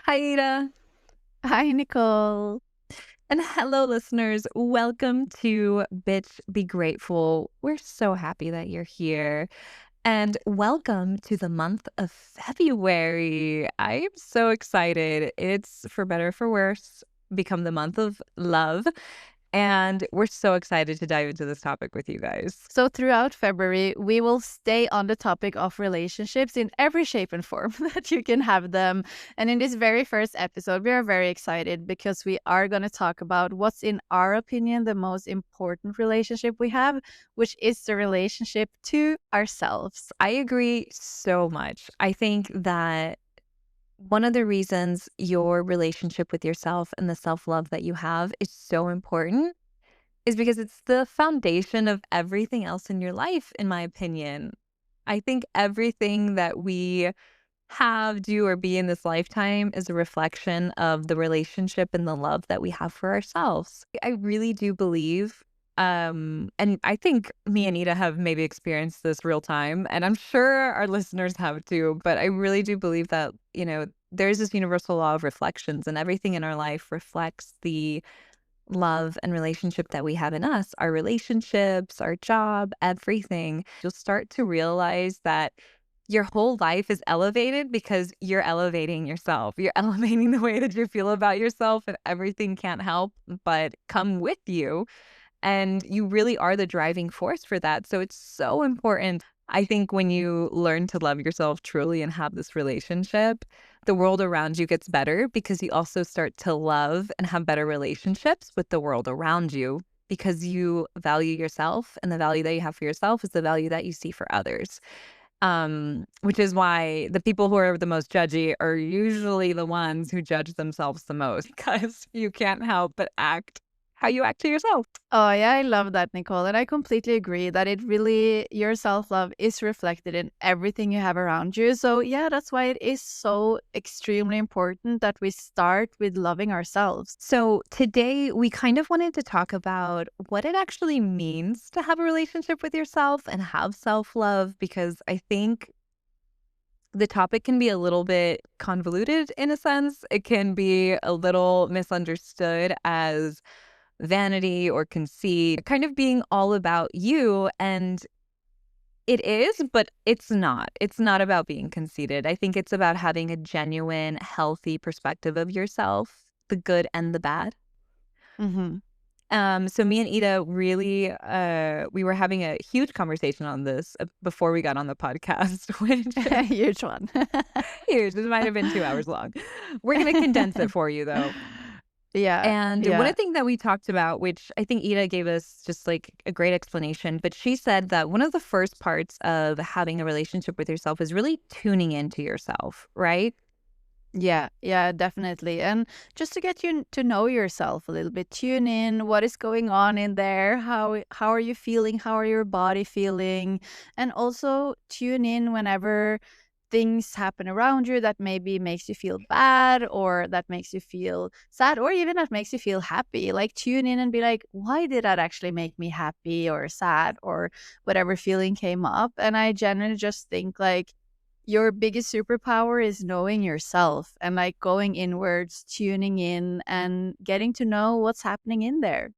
Hi, Ida. Hi, Nicole. And hello, listeners. Welcome to Bitch Be Grateful. We're so happy that you're here. And welcome to the month of February. I am so excited. It's, for better or for worse, become the month of love. And we're so excited to dive into this topic with you guys. So, throughout February, we will stay on the topic of relationships in every shape and form that you can have them. And in this very first episode, we are very excited because we are going to talk about what's, in our opinion, the most important relationship we have, which is the relationship to ourselves. I agree so much. I think that one of the reasons your relationship with yourself and the self-love that you have is so important is because it's the foundation of everything else in your life, in my opinion. I think everything that we have, do, or be in this lifetime is a reflection of the relationship and the love that we have for ourselves. I really do believe, and I think me and Ida have maybe experienced this real time, and I'm sure our listeners have too, but I really do believe that, there's this universal law of reflections, and everything in our life reflects the love and relationship that we have in us, our relationships, our job, everything. You'll start to realize that your whole life is elevated because you're elevating yourself. You're elevating the way that you feel about yourself, and everything can't help but come with you. And you really are the driving force for that. So it's so important. I think when you learn to love yourself truly and have this relationship, the world around you gets better because you also start to love and have better relationships with the world around you because you value yourself, and the value that you have for yourself is the value that you see for others. Which is why the people who are the most judgy are usually the ones who judge themselves the most because you can't help but act how you act to yourself. Oh, yeah, I love that, Nicole. And I completely agree that it really, your self love is reflected in everything you have around you. So, yeah, that's why it is so extremely important that we start with loving ourselves. So today we kind of wanted to talk about what it actually means to have a relationship with yourself and have self-love, because I think the topic can be a little bit convoluted in a sense. It can be a little misunderstood as vanity or conceit, kind of being all about you. And it is, but it's not. It's not about being conceited. I think it's about having a genuine, healthy perspective of yourself, the good and the bad. Hmm. So me and Ida really, we were having a huge conversation on this before we got on the podcast, which Huge one. huge. This might have been 2 hours long. We're gonna condense it for you though. Yeah, And one of yeah. the things that we talked about, which I think Ida gave us just like a great explanation, but she said that one of the first parts of having a relationship with yourself is really tuning into yourself, right? Yeah, yeah, definitely. And just to get you to know yourself a little bit, tune in, what is going on in there? How are you feeling? How are your body feeling? And also tune in whenever things happen around you that maybe makes you feel bad or that makes you feel sad or even that makes you feel happy. Like tune in and be like, why did that actually make me happy or sad or whatever feeling came up? And I genuinely just think like your biggest superpower is knowing yourself and like going inwards, tuning in and getting to know what's happening in there.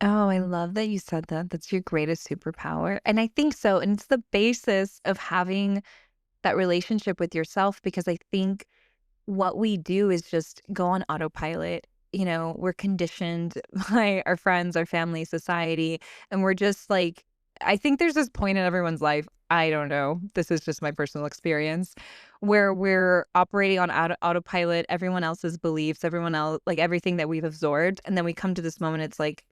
Oh, I love that you said that. That's your greatest superpower. And I think so. And it's the basis of having that relationship with yourself, because I think what we do is just go on autopilot. We're conditioned by our friends, our family, society, and we're just like, I think there's this point in everyone's life, I don't know, this is just my personal experience, where we're operating on autopilot, everyone else's beliefs, everyone else, like everything that we've absorbed. And then we come to this moment, it's like,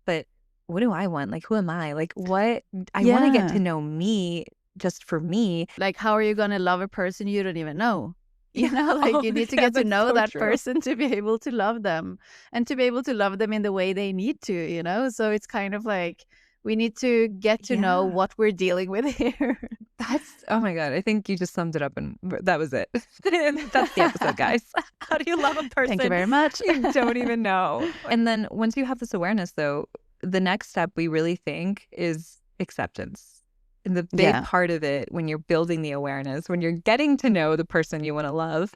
but what do I want? Like, who am I? Like, what? I want to get to Yeah. know me just for me. Like, how are you going to love a person you don't even know? You Yeah. know, like Oh, you need to yeah, get to that's know so that true. person to be able to love them and to be able to love them in the way they need to, you know? So it's kind of like we need to get to know Yeah. what we're dealing with here. That's oh my god, I think you just summed it up, and that was it. That's the episode, guys. How do you love a Thank you person very much. you don't even know? And then once you have this awareness though, the next step we really think is acceptance. And the big Yeah. part of it when you're building the awareness, when you're getting to know the person you wanna love,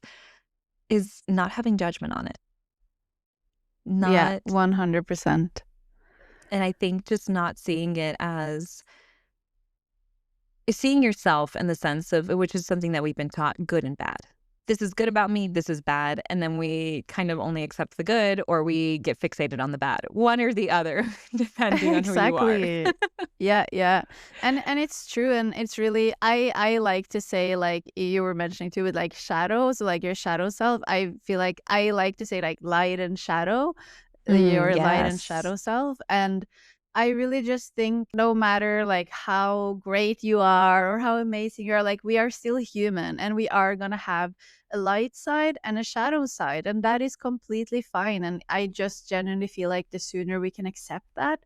is not having judgment on it. Yeah, Not 100%. and I think just not seeing it as seeing yourself in the sense of which is something that we've been taught good and bad. This is good about me, this is bad, and then we kind of only accept the good or we get fixated on the bad. One or the other, depending on who you are. Exactly. Yeah, yeah. And it's true, and it's really I like to say, like you were mentioning too, with like shadows, like your shadow self. I feel like I like to say like light and shadow, your light and Yes. shadow self. And I really just think no matter like how great you are or how amazing you are, like we are still human and we are gonna have a light side and a shadow side, and that is completely fine. And I just genuinely feel like the sooner we can accept that,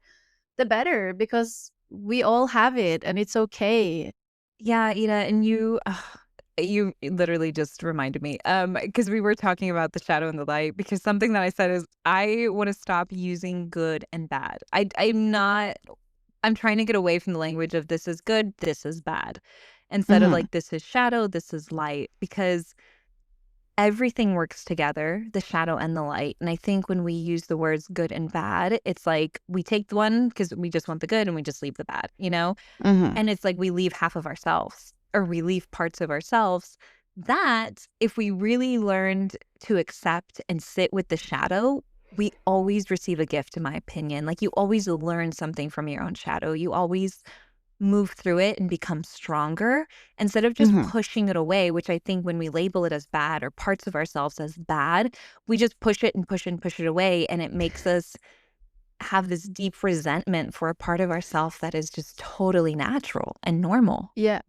the better, because we all have it and it's okay. Yeah, Ida, and you literally just reminded me, because we were talking about the shadow and the light, because something that I said is I wanna stop using good and bad. I'm trying to get away from the language of this is good, this is bad, instead of Mhm. like this is shadow, this is light, because everything works together, the shadow and the light. And I think when we use the words good and bad, it's like we take the one because we just want the good and we just leave the bad, you know? Mhm. And it's like we leave half of ourselves or we leave parts of ourselves that if we really learned to accept and sit with the shadow, we always receive a gift, in my opinion. Like you always learn something from your own shadow. You always move through it and become stronger instead of just Mhm. pushing it away, which I think when we label it as bad or parts of ourselves as bad, we just push it and push and push it away. And it makes us have this deep resentment for a part of ourselves that is just totally natural and normal. Yeah.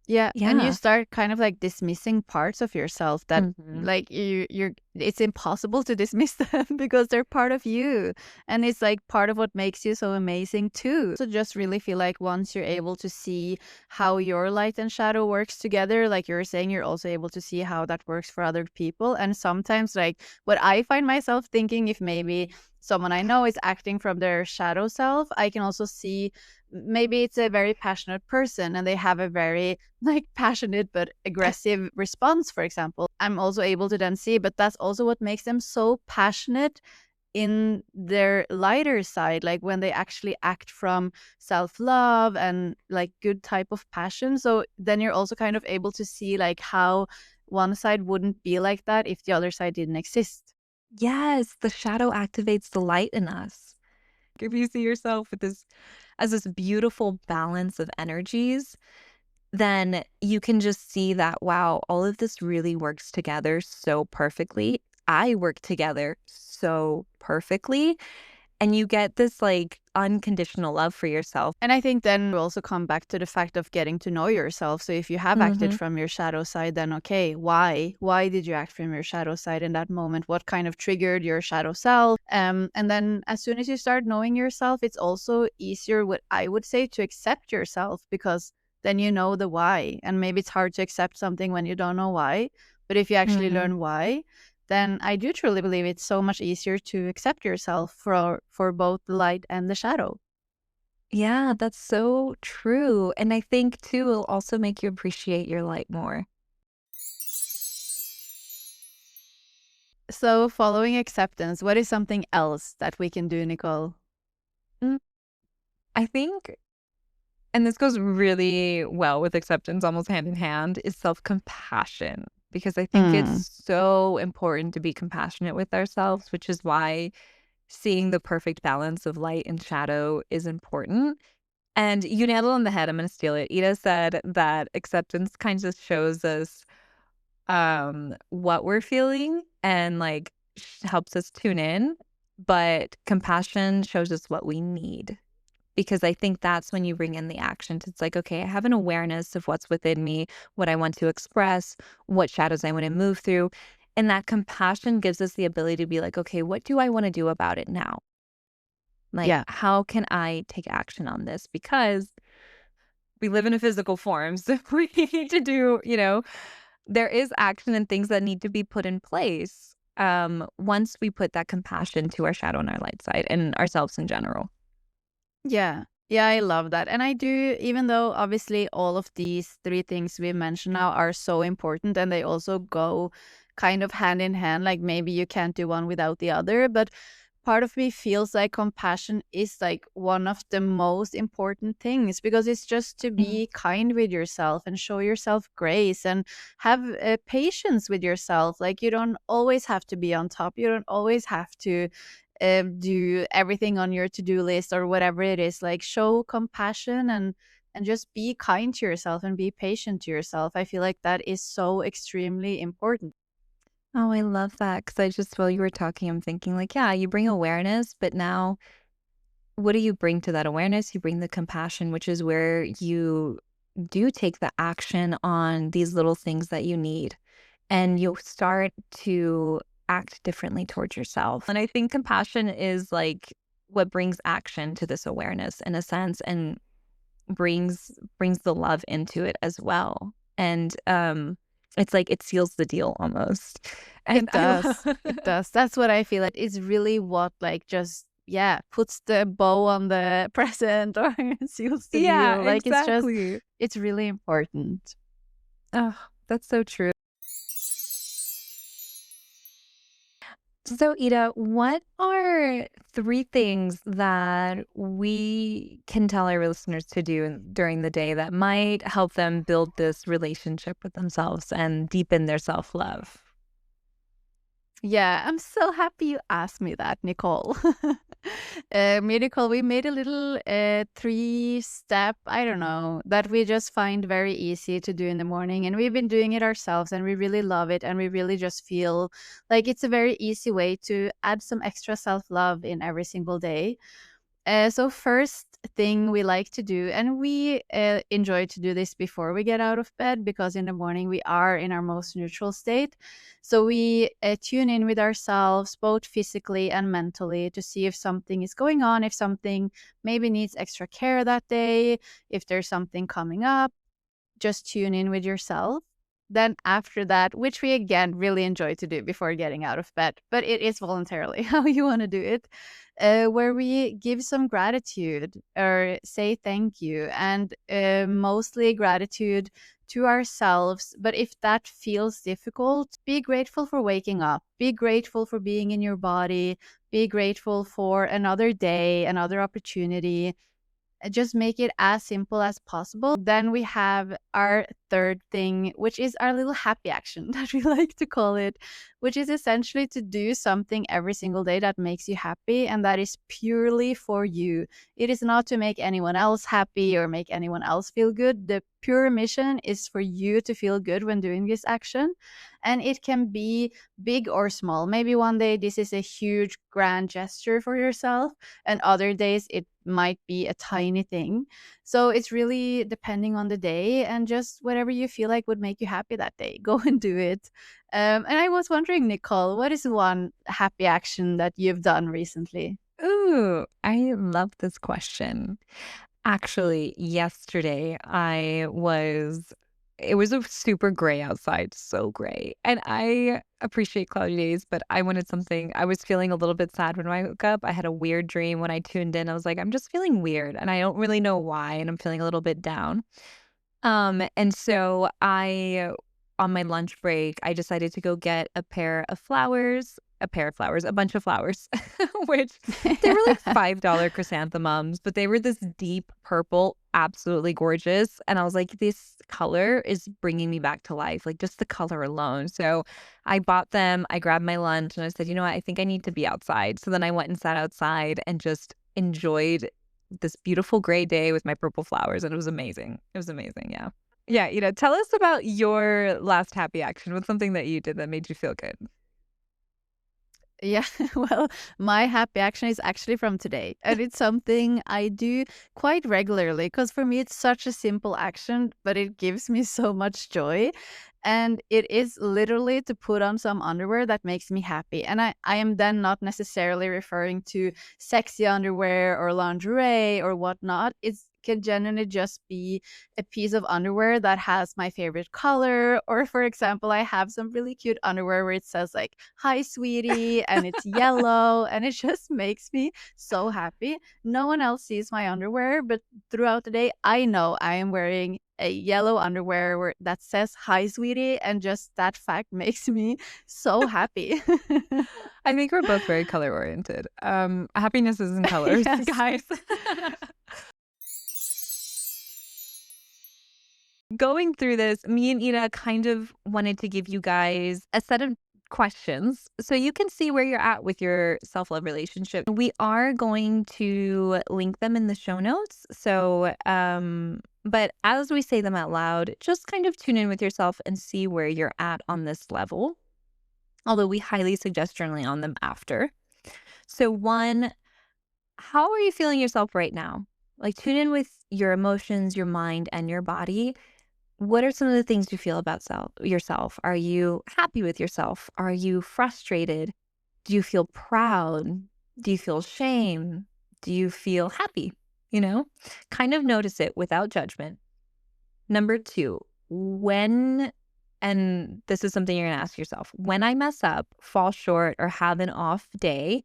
Yeah, and you Yeah. start kind of like dismissing parts of yourself that Mhm. like you're it's impossible to dismiss them because they're part of you. And it's like part of what makes you so amazing too. So just really feel like once you're able to see how your light and shadow works together, like you're saying, you're also able to see how that works for other people. And sometimes like what I find myself thinking, if maybe someone I know is acting from their shadow self, I can also see maybe it's a very passionate person and they have a very like passionate but aggressive response, for example. I'm also able to then see, but that's also what makes them so passionate in their lighter side, like when they actually act from self-love and like good type of passion. So then you're also kind of able to see like how one side wouldn't be like that if the other side didn't exist. Yes, the shadow activates the light in us. If you see yourself with this as this beautiful balance of energies, then you can just see that, wow, all of this really works together so perfectly. I work together so perfectly. And you get this like unconditional love for yourself. And I think then we also come back to the fact of getting to know yourself. So if you have acted Mhm. from your shadow side, then okay, why? Why did you act from your shadow side in that moment? What kind of triggered your shadow self? And then as soon as you start knowing yourself, it's also easier, what I would say, to accept yourself, because then you know the why. And maybe it's hard to accept something when you don't know why. But if you actually Mhm. learn why, then I do truly believe it's so much easier to accept yourself for both the light and the shadow. Yeah, that's so true. And I think too, it'll also make you appreciate your light more. So, following acceptance, what is something else that we can do, Nicole? Mm, I think, and this goes really well with acceptance, almost hand in hand, is self compassion. Because I think it's Mm. so important to be compassionate with ourselves, which is why seeing the perfect balance of light and shadow is important. And you nailed it on the head. I'm going to steal it. Ida said that acceptance kind of shows us what we're feeling and like helps us tune in, but compassion shows us what we need. Because I think that's when you bring in the actions. It's like, okay, I have an awareness of what's within me, what I want to express, what shadows I want to move through. And that compassion gives us the ability to be like, okay, what do I want to do about it now? Like, Yeah. how can I take action on this? Because we live in a physical form. So we need to do, there is action and things that need to be put in place once we put that compassion to our shadow and our light side and ourselves in general. Yeah. Yeah, I love that. And I do, even though obviously all of these three things we mentioned now are so important and they also go kind of hand in hand, like maybe you can't do one without the other, but part of me feels like compassion is like one of the most important things because it's just to Mhm. be kind with yourself and show yourself grace and have patience with yourself. Like you don't always have to be on top. You don't always have to do everything on your to-do list or whatever it is. Like show compassion and just be kind to yourself and be patient to yourself. I feel like that is so extremely important. Oh, I love that because I just while you were talking, I'm thinking like, yeah, you bring awareness, but now what do you bring to that awareness? You bring the compassion, which is where you do take the action on these little things that you need, and you'll start to act differently towards yourself. And I think compassion is like what brings action to this awareness in a sense and brings the love into it as well. And it's like it seals the deal almost. And It I does. love It does. That's what I feel like is really what like just yeah, puts the bow on the present or seals the Yeah, deal. Like exactly. it's really important. Oh, that's so true. So, Ida, what are 3 things that we can tell our listeners to do during the day that might help them build this relationship with themselves and deepen their self-love? Yeah, I'm so happy you asked me that, Nicole. Nicole, we made a little three-step, I don't know, that we just find very easy to do in the morning. And we've been doing it ourselves and we really love it. And we really just feel like it's a very easy way to add some extra self-love in every single day. So first thing we like to do, and we enjoy to do this before we get out of bed because in the morning we are in our most neutral state. So we tune in with ourselves, both physically and mentally, to see if something is going on, if something maybe needs extra care that day, if there's something coming up. Just tune in with yourself. Then after that, which we again really enjoy to do before getting out of bed, but it is voluntarily how you want to do it, where we give some gratitude or say thank you, and mostly gratitude to ourselves. But if that feels difficult, be grateful for waking up, be grateful for being in your body, be grateful for another day, another opportunity. Just make it as simple as possible. Then we have our third thing, which is our little happy action that we like to call it, which is essentially to do something every single day that makes you happy and that is purely for you. It is not to make anyone else happy or make anyone else feel good. The pure mission is for you to feel good when doing this action. And it can be big or small. Maybe one day this is a huge, grand gesture for yourself, and other days it might be a tiny thing. So it's really depending on the day and just whatever you feel like would make you happy that day. Go and do it. And I was wondering, Nicole, what is one happy action that you've done recently? Ooh, I love this question. Actually, yesterday it was a super gray outside, so gray. And I appreciate cloudy days, but I wanted something. I was feeling a little bit sad when I woke up. I had a weird dream when I tuned in. I was like, I'm just feeling weird and I don't really know why. And I'm feeling a little bit down. And so on my lunch break, I decided to go get a bunch of flowers, which they were like $5 chrysanthemums, but they were this deep purple, absolutely gorgeous. And I was like, this color is bringing me back to life, like just the color alone. So I bought them, I grabbed my lunch, and I said, you know what? I think I need to be outside. So then I went and sat outside and just enjoyed this beautiful gray day with my purple flowers, and it was amazing. It was amazing, yeah. Yeah, tell us about your last happy action. What's something that you did that made you feel good? Yeah, well, my happy action is actually from today, and it's something I do quite regularly because for me it's such a simple action, but it gives me so much joy. And it is literally to put on some underwear that makes me happy. And I am then not necessarily referring to sexy underwear or lingerie or whatnot. It can genuinely just be a piece of underwear that has my favorite color. Or, for example, I have some really cute underwear where it says, like, hi, sweetie, and it's yellow. And it just makes me so happy. No one else sees my underwear, but throughout the day, I know I am wearing a yellow underwear that says "Hi, sweetie," and just that fact makes me so happy. I think we're both very color oriented. Happiness is in colors, Yes. guys. Going through this, me and Ida kind of wanted to give you guys a set of questions so you can see where you're at with your self love relationship. We are going to link them in the show notes. But as we say them out loud, just kind of tune in with yourself and see where you're at on this level. Although we highly suggest journaling on them after. So, one, how are you feeling yourself right now? Like, tune in with your emotions, your mind, and your body. What are some of the things you feel about yourself? Are you happy with yourself? Are you frustrated? Do you feel proud? Do you feel shame? Do you feel happy? You know, kind of notice it without judgment. Number two, and this is something you're going to ask yourself, when I mess up, fall short, or have an off day,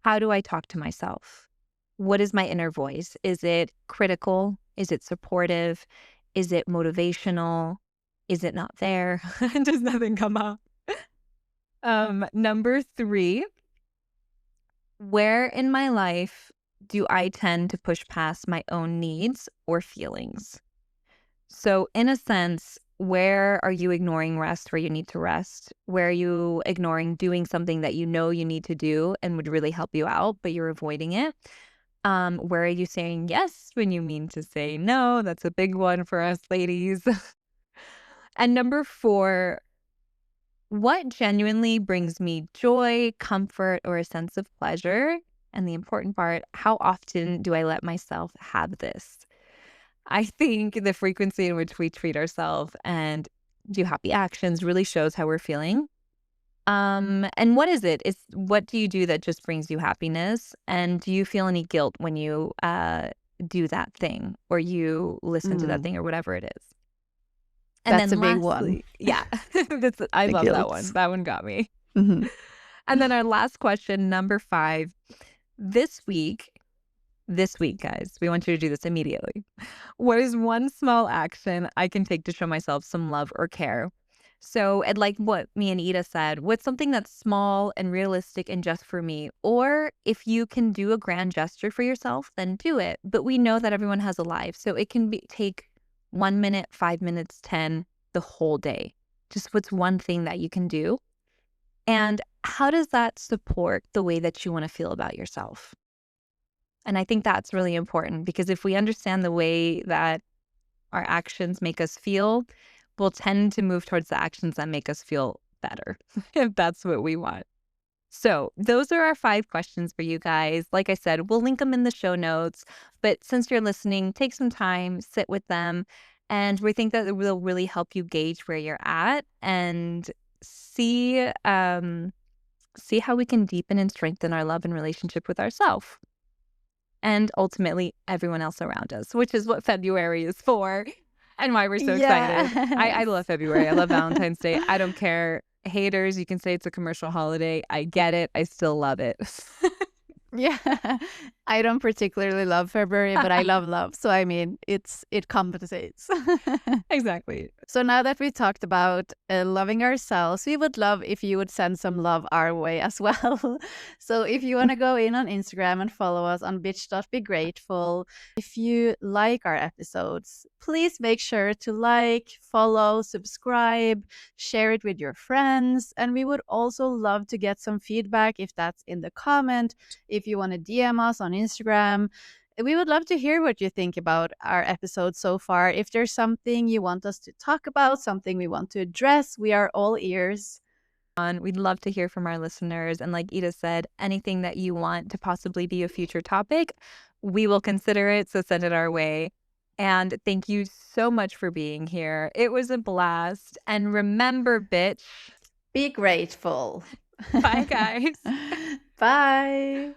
how do I talk to myself? What is my inner voice? Is it critical? Is it supportive? Is it motivational? Is it not there? Does nothing come up? Number three, where in my life do I tend to push past my own needs or feelings? So, in a sense, where are you ignoring rest where you need to rest? Where are you ignoring doing something that you know you need to do and would really help you out, but you're avoiding it? Where are you saying yes when you mean to say no? That's a big one for us ladies. And number four, what genuinely brings me joy, comfort, or a sense of pleasure? And the important part, how often do I let myself have this? I think the frequency in which we treat ourselves and do happy actions really shows how we're feeling. And what is it? It's what do you do that just brings you happiness? And do you feel any guilt when you do that thing or you listen to that Mm, thing or whatever it is? And that's a then big one. lastly, yeah, I The love that one. guilt. That one got me. Mhm. And then our last question, number five, this week, guys, we want you to do this immediately. What is one small action I can take to show myself some love or care? So, and like what me and Ida said, what's something that's small and realistic and just for me? Or if you can do a grand gesture for yourself, then do it. But we know that everyone has a life. So it can be take 1 minute, 5 minutes, 10, the whole day. Just what's one thing that you can do? And how does that support the way that you want to feel about yourself? And I think that's really important because if we understand the way that our actions make us feel, we'll tend to move towards the actions that make us feel better, if that's what we want. So, those are our 5 questions for you guys. Like I said, we'll link them in the show notes. But since you're listening, take some time, sit with them. And we think that it will really help you gauge where you're at and see see how we can deepen and strengthen our love and relationship with ourselves and ultimately everyone else around us, which is what February is for and why we're so excited. I Yes. love February. I love Valentine's Day. I don't care. Haters, you can say it's a commercial holiday. I get it. I still love it. Yeah. I don't particularly love February, but I love love. So I mean, it compensates. Exactly. So now that we talked about loving ourselves, we would love if you would send some love our way as well. So if you want to go in on Instagram and follow us on bitch.begrateful, if you like our episodes, please make sure to like, follow, subscribe, share it with your friends. And we would also love to get some feedback if that's in the comment, if you want to DM us on Instagram. We would love to hear what you think about our episode so far. If there's something you want us to talk about, something we want to address, we are all ears. We'd love to hear from our listeners. And like Ida said, anything that you want to possibly be a future topic, we will consider it. So send it our way. And thank you so much for being here. It was a blast. And remember, bitch, Be grateful. bye, guys. Bye.